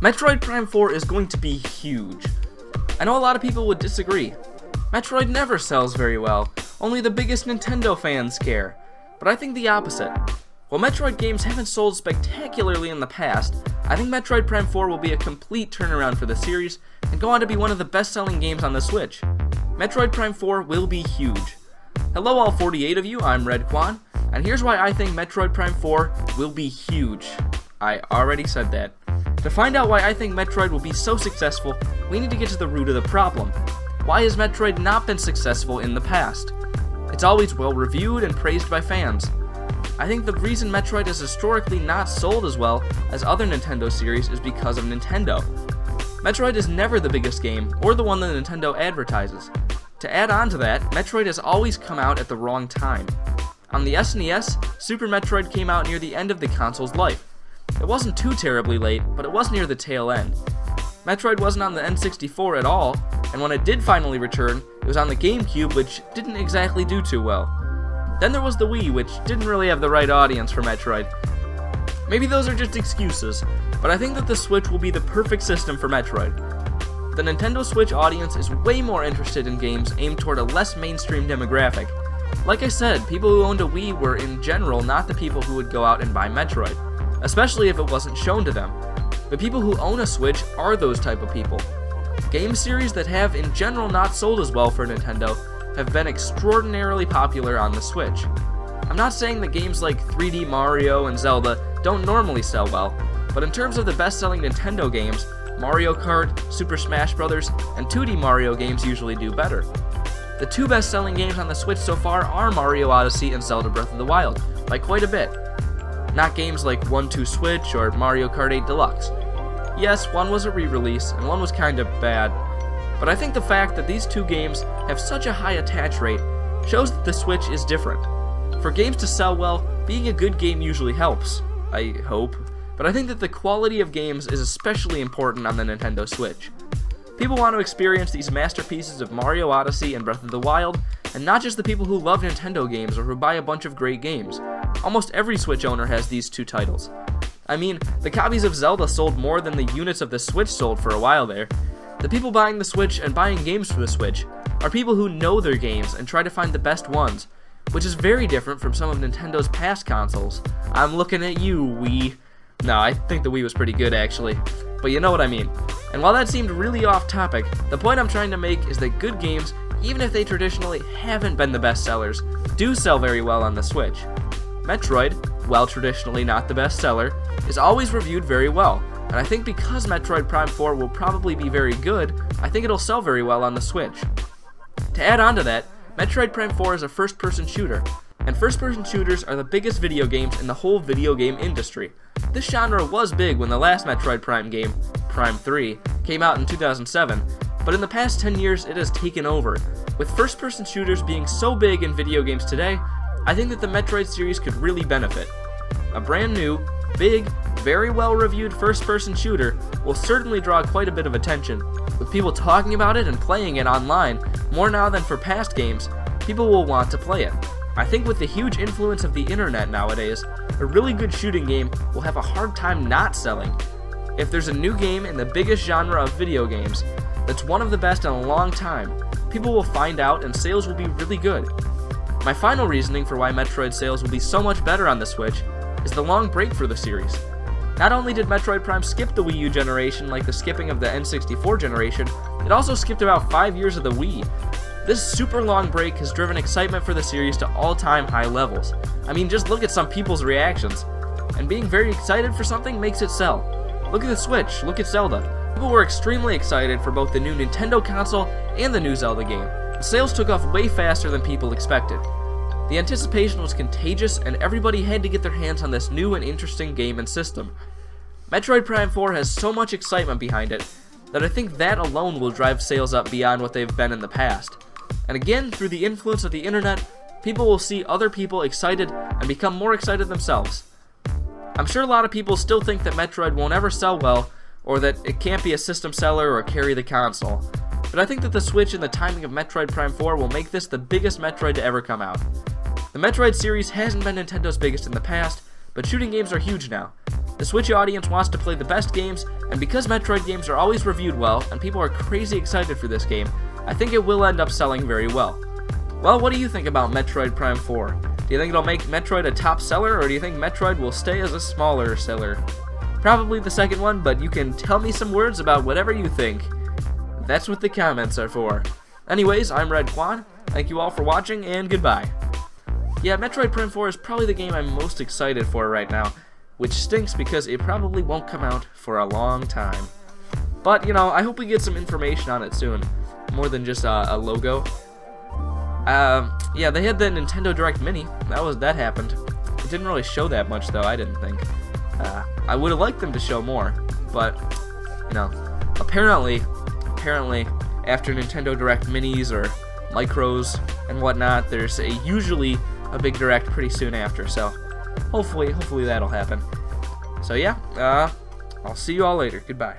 Metroid Prime 4 is going to be huge. I know a lot of people would disagree. Metroid never sells very well, only the biggest Nintendo fans care. But I think the opposite. While Metroid games haven't sold spectacularly in the past, I think Metroid Prime 4 will be a complete turnaround for the series and go on to be one of the best-selling games on the Switch. Metroid Prime 4 will be huge. Hello all 48 of you, I'm Redkwan, and here's why I think Metroid Prime 4 will be huge. I already said that. To find out why I think Metroid will be so successful, we need to get to the root of the problem. Why has Metroid not been successful in the past? It's always well reviewed and praised by fans. I think the reason Metroid has historically not sold as well as other Nintendo series is because of Nintendo. Metroid is never the biggest game, or the one that Nintendo advertises. To add on to that, Metroid has always come out at the wrong time. On the SNES, Super Metroid came out near the end of the console's life. It wasn't too terribly late, but it was near the tail end. Metroid wasn't on the N64 at all, and when it did finally return, it was on the GameCube, which didn't exactly do too well. Then there was the Wii, which didn't really have the right audience for Metroid. Maybe those are just excuses, but I think that the Switch will be the perfect system for Metroid. The Nintendo Switch audience is way more interested in games aimed toward a less mainstream demographic. Like I said, people who owned a Wii were in general not the people who would go out and buy Metroid, especially if it wasn't shown to them. The people who own a Switch are those type of people. Game series that have in general not sold as well for Nintendo have been extraordinarily popular on the Switch. I'm not saying that games like 3D Mario and Zelda don't normally sell well, but in terms of the best-selling Nintendo games, Mario Kart, Super Smash Bros., and 2D Mario games usually do better. The two best-selling games on the Switch so far are Mario Odyssey and Zelda Breath of the Wild, by quite a bit. Not games like 1-2 Switch or Mario Kart 8 Deluxe. Yes, one was a re-release, and one was kinda bad, but I think the fact that these two games have such a high attach rate shows that the Switch is different. For games to sell well, being a good game usually helps, I hope, but I think that the quality of games is especially important on the Nintendo Switch. People want to experience these masterpieces of Mario Odyssey and Breath of the Wild, and not just the people who love Nintendo games or who buy a bunch of great games. Almost every Switch owner has these two titles. I mean, the copies of Zelda sold more than the units of the Switch sold for a while there. The people buying the Switch and buying games for the Switch are people who know their games and try to find the best ones, which is very different from some of Nintendo's past consoles. I'm looking at you, Wii. No, I think the Wii was pretty good actually, but you know what I mean. And while that seemed really off topic, the point I'm trying to make is that good games, even if they traditionally haven't been the best sellers, do sell very well on the Switch. Metroid, while traditionally not the best seller, is always reviewed very well, and I think because Metroid Prime 4 will probably be very good, I think it'll sell very well on the Switch. To add on to that, Metroid Prime 4 is a first-person shooter, and first-person shooters are the biggest video games in the whole video game industry. This genre was big when the last Metroid Prime game, Prime 3, came out in 2007, but in the past 10 years it has taken over. With first-person shooters being so big in video games today, I think that the Metroid series could really benefit. A brand new, big, very well-reviewed first-person shooter will certainly draw quite a bit of attention. With people talking about it and playing it online more now than for past games, people will want to play it. I think with the huge influence of the internet nowadays, a really good shooting game will have a hard time not selling. If there's a new game in the biggest genre of video games that's one of the best in a long time, people will find out and sales will be really good. My final reasoning for why Metroid sales will be so much better on the Switch is the long break for the series. Not only did Metroid Prime skip the Wii U generation like the skipping of the N64 generation, it also skipped about 5 years of the Wii. This super long break has driven excitement for the series to all-time high levels. I mean, just look at some people's reactions. And being very excited for something makes it sell. Look at the Switch, look at Zelda. People were extremely excited for both the new Nintendo console and the new Zelda game. The sales took off way faster than people expected. The anticipation was contagious and everybody had to get their hands on this new and interesting game and system. Metroid Prime 4 has so much excitement behind it that I think that alone will drive sales up beyond what they've been in the past. And again, through the influence of the internet, people will see other people excited and become more excited themselves. I'm sure a lot of people still think that Metroid won't ever sell well, or that it can't be a system seller or carry the console. But I think that the Switch and the timing of Metroid Prime 4 will make this the biggest Metroid to ever come out. The Metroid series hasn't been Nintendo's biggest in the past, but shooting games are huge now. The Switch audience wants to play the best games, and because Metroid games are always reviewed well, and people are crazy excited for this game, I think it will end up selling very well. Well, what do you think about Metroid Prime 4? Do you think it'll make Metroid a top seller, or do you think Metroid will stay as a smaller seller? Probably the second one, but you can tell me some words about whatever you think. That's what the comments are for. Anyways, I'm Redkwan. Thank you all for watching, and goodbye. Yeah, Metroid Prime 4 is probably the game I'm most excited for right now, which stinks because it probably won't come out for a long time. But, you know, I hope we get some information on it soon, more than just a logo. Yeah, they had the Nintendo Direct Mini. That happened. It didn't really show that much, though, I didn't think. I would have liked them to show more, but, you know, apparently, after Nintendo Direct Minis or Micros and whatnot, there's usually a big Direct pretty soon after, so hopefully that'll happen. So yeah, I'll see you all later. Goodbye.